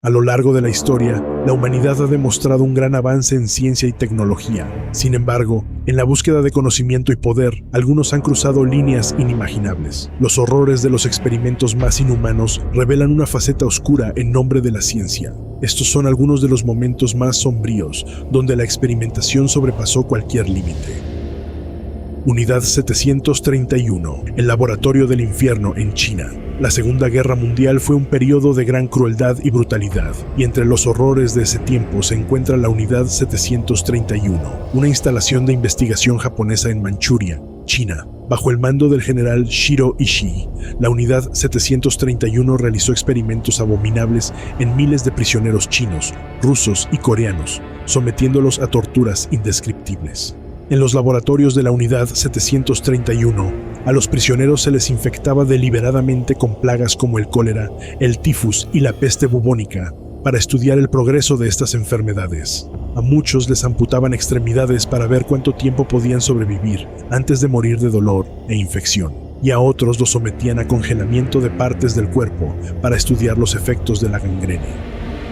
A lo largo de la historia, la humanidad ha demostrado un gran avance en ciencia y tecnología. Sin embargo, en la búsqueda de conocimiento y poder, algunos han cruzado líneas inimaginables. Los horrores de los experimentos más inhumanos revelan una faceta oscura en nombre de la ciencia. Estos son algunos de los momentos más sombríos, donde la experimentación sobrepasó cualquier límite. Unidad 731, el laboratorio del infierno en China. La Segunda Guerra Mundial fue un periodo de gran crueldad y brutalidad, y entre los horrores de ese tiempo se encuentra la Unidad 731, una instalación de investigación japonesa en Manchuria, China. Bajo el mando del general Shiro Ishii, la Unidad 731 realizó experimentos abominables en miles de prisioneros chinos, rusos y coreanos, sometiéndolos a torturas indescriptibles. En los laboratorios de la Unidad 731, a los prisioneros se les infectaba deliberadamente con plagas como el cólera, el tifus y la peste bubónica, para estudiar el progreso de estas enfermedades. A muchos les amputaban extremidades para ver cuánto tiempo podían sobrevivir antes de morir de dolor e infección, y a otros los sometían a congelamiento de partes del cuerpo para estudiar los efectos de la gangrena.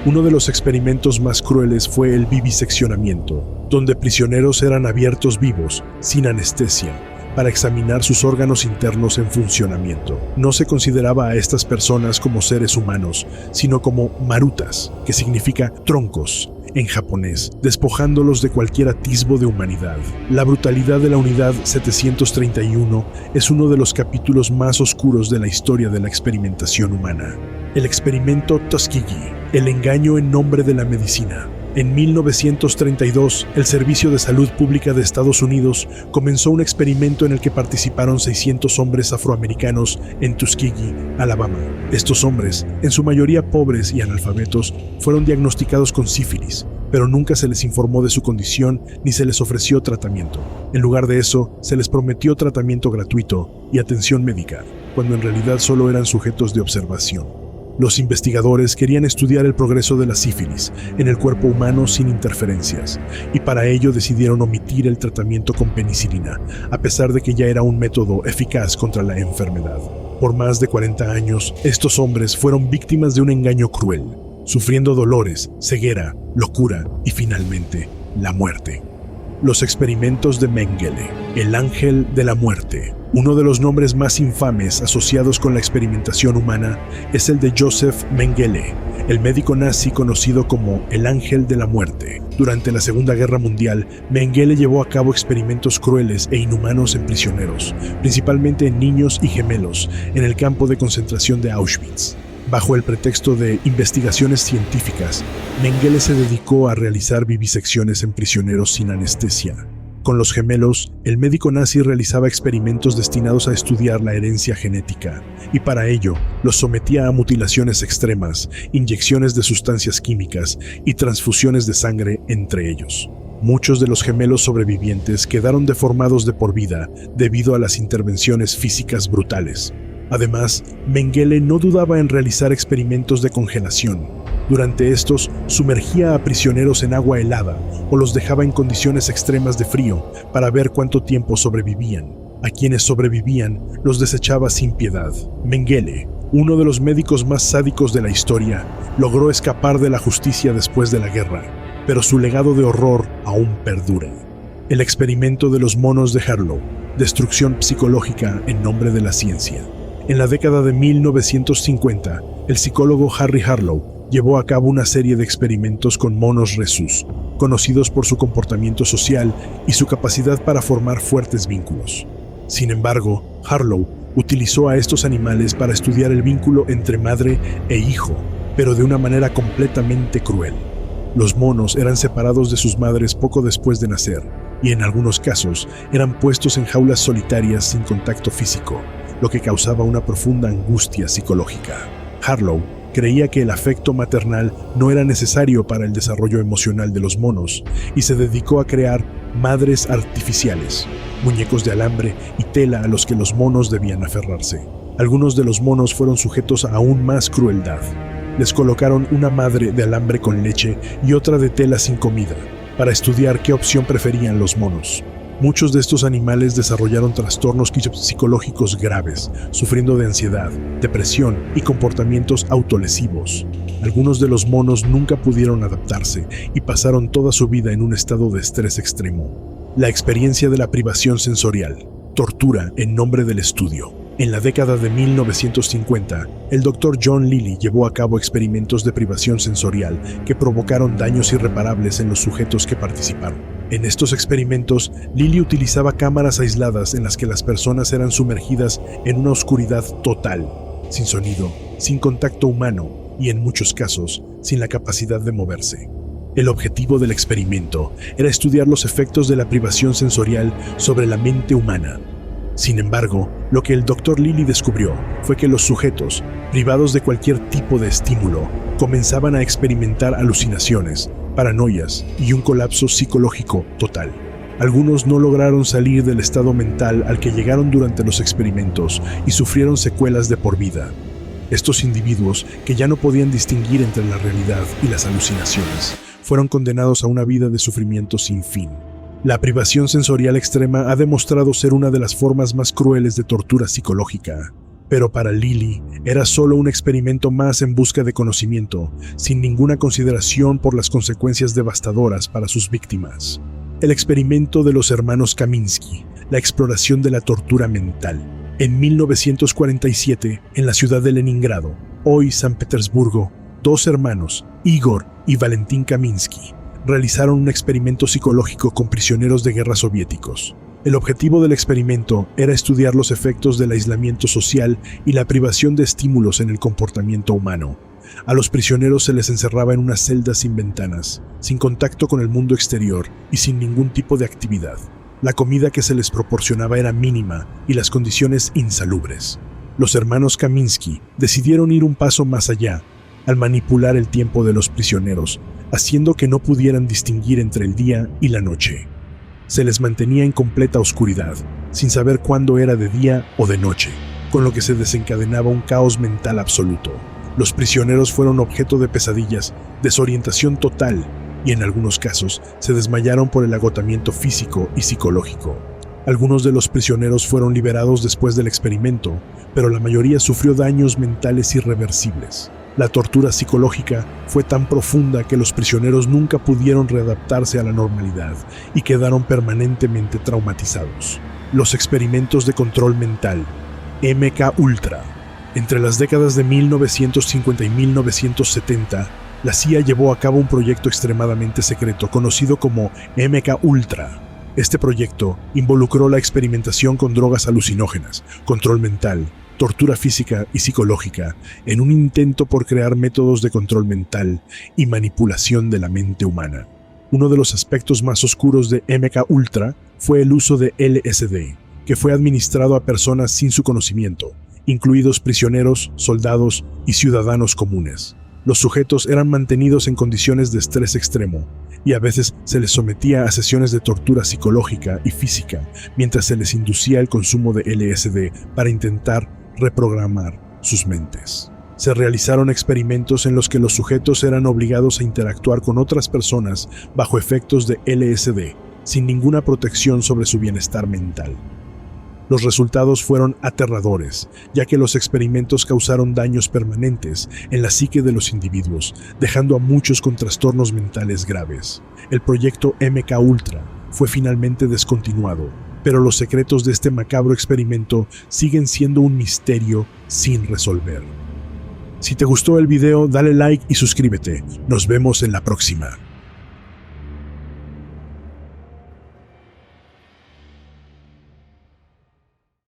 Uno de los experimentos más crueles fue el viviseccionamiento, donde prisioneros eran abiertos vivos, sin anestesia, para examinar sus órganos internos en funcionamiento. No se consideraba a estas personas como seres humanos, sino como marutas, que significa troncos en japonés, despojándolos de cualquier atisbo de humanidad. La brutalidad de la Unidad 731 es uno de los capítulos más oscuros de la historia de la experimentación humana. El experimento Tuskegee, el engaño en nombre de la medicina. En 1932, el Servicio de Salud Pública de Estados Unidos comenzó un experimento en el que participaron 600 hombres afroamericanos en Tuskegee, Alabama. Estos hombres, en su mayoría pobres y analfabetos, fueron diagnosticados con sífilis, pero nunca se les informó de su condición ni se les ofreció tratamiento. En lugar de eso, se les prometió tratamiento gratuito y atención médica, cuando en realidad solo eran sujetos de observación. Los investigadores querían estudiar el progreso de la sífilis en el cuerpo humano sin interferencias, y para ello decidieron omitir el tratamiento con penicilina, a pesar de que ya era un método eficaz contra la enfermedad. Por más de 40 años, estos hombres fueron víctimas de un engaño cruel, sufriendo dolores, ceguera, locura y finalmente, la muerte. Los experimentos de Mengele, el ángel de la muerte. Uno de los nombres más infames asociados con la experimentación humana es el de Joseph Mengele, el médico nazi conocido como el ángel de la muerte. Durante la Segunda Guerra Mundial, Mengele llevó a cabo experimentos crueles e inhumanos en prisioneros, principalmente en niños y gemelos, en el campo de concentración de Auschwitz. Bajo el pretexto de investigaciones científicas, Mengele se dedicó a realizar vivisecciones en prisioneros sin anestesia. Con los gemelos, el médico nazi realizaba experimentos destinados a estudiar la herencia genética, y para ello los sometía a mutilaciones extremas, inyecciones de sustancias químicas y transfusiones de sangre entre ellos. Muchos de los gemelos sobrevivientes quedaron deformados de por vida debido a las intervenciones físicas brutales. Además, Mengele no dudaba en realizar experimentos de congelación. Durante estos, sumergía a prisioneros en agua helada o los dejaba en condiciones extremas de frío para ver cuánto tiempo sobrevivían. A quienes sobrevivían, los desechaba sin piedad. Mengele, uno de los médicos más sádicos de la historia, logró escapar de la justicia después de la guerra, pero su legado de horror aún perdura. El experimento de los monos de Harlow, destrucción psicológica en nombre de la ciencia. En la década de 1950, el psicólogo Harry Harlow llevó a cabo una serie de experimentos con monos rhesus, conocidos por su comportamiento social y su capacidad para formar fuertes vínculos. Sin embargo, Harlow utilizó a estos animales para estudiar el vínculo entre madre e hijo, pero de una manera completamente cruel. Los monos eran separados de sus madres poco después de nacer, y en algunos casos eran puestos en jaulas solitarias sin contacto físico, lo que causaba una profunda angustia psicológica. Harlow creía que el afecto maternal no era necesario para el desarrollo emocional de los monos y se dedicó a crear madres artificiales, muñecos de alambre y tela a los que los monos debían aferrarse. Algunos de los monos fueron sujetos a aún más crueldad. Les colocaron una madre de alambre con leche y otra de tela sin comida, para estudiar qué opción preferían los monos. Muchos de estos animales desarrollaron trastornos psicológicos graves, sufriendo de ansiedad, depresión y comportamientos autolesivos. Algunos de los monos nunca pudieron adaptarse y pasaron toda su vida en un estado de estrés extremo. La experiencia de la privación sensorial, tortura en nombre del estudio. En la década de 1950, el Dr. John Lilly llevó a cabo experimentos de privación sensorial que provocaron daños irreparables en los sujetos que participaron. En estos experimentos, Lilly utilizaba cámaras aisladas en las que las personas eran sumergidas en una oscuridad total, sin sonido, sin contacto humano y, en muchos casos, sin la capacidad de moverse. El objetivo del experimento era estudiar los efectos de la privación sensorial sobre la mente humana. Sin embargo, lo que el Dr. Lilly descubrió fue que los sujetos, privados de cualquier tipo de estímulo, comenzaban a experimentar alucinaciones, paranoias y un colapso psicológico total. Algunos no lograron salir del estado mental al que llegaron durante los experimentos y sufrieron secuelas de por vida. Estos individuos, que ya no podían distinguir entre la realidad y las alucinaciones, fueron condenados a una vida de sufrimiento sin fin. La privación sensorial extrema ha demostrado ser una de las formas más crueles de tortura psicológica, pero para Lilly era solo un experimento más en busca de conocimiento, sin ninguna consideración por las consecuencias devastadoras para sus víctimas. El experimento de los hermanos Kaminsky, la exploración de la tortura mental. En 1947, en la ciudad de Leningrado, hoy San Petersburgo, dos hermanos, Igor y Valentín Kaminsky, realizaron un experimento psicológico con prisioneros de guerra soviéticos. El objetivo del experimento era estudiar los efectos del aislamiento social y la privación de estímulos en el comportamiento humano. A los prisioneros se les encerraba en unas celdas sin ventanas, sin contacto con el mundo exterior y sin ningún tipo de actividad. La comida que se les proporcionaba era mínima y las condiciones insalubres. Los hermanos Kaminsky decidieron ir un paso más allá, al manipular el tiempo de los prisioneros, haciendo que no pudieran distinguir entre el día y la noche. Se les mantenía en completa oscuridad, sin saber cuándo era de día o de noche, con lo que se desencadenaba un caos mental absoluto. Los prisioneros fueron objeto de pesadillas, desorientación total y, en algunos casos, se desmayaron por el agotamiento físico y psicológico. Algunos de los prisioneros fueron liberados después del experimento, pero la mayoría sufrió daños mentales irreversibles. La tortura psicológica fue tan profunda que los prisioneros nunca pudieron readaptarse a la normalidad y quedaron permanentemente traumatizados. Los experimentos de control mental, MK-Ultra. Entre las décadas de 1950 y 1970, la CIA llevó a cabo un proyecto extremadamente secreto conocido como MK-Ultra. Este proyecto involucró la experimentación con drogas alucinógenas, control mental, tortura física y psicológica, en un intento por crear métodos de control mental y manipulación de la mente humana. Uno de los aspectos más oscuros de MK-Ultra fue el uso de LSD, que fue administrado a personas sin su conocimiento, incluidos prisioneros, soldados y ciudadanos comunes. Los sujetos eran mantenidos en condiciones de estrés extremo, y a veces se les sometía a sesiones de tortura psicológica y física, mientras se les inducía el consumo de LSD para intentar reprogramar sus mentes. Se realizaron experimentos en los que los sujetos eran obligados a interactuar con otras personas bajo efectos de LSD, sin ninguna protección sobre su bienestar mental. Los resultados fueron aterradores, ya que los experimentos causaron daños permanentes en la psique de los individuos, dejando a muchos con trastornos mentales graves. El proyecto MK-Ultra fue finalmente descontinuado, pero los secretos de este macabro experimento siguen siendo un misterio sin resolver. Si te gustó el video, dale like y suscríbete. Nos vemos en la próxima.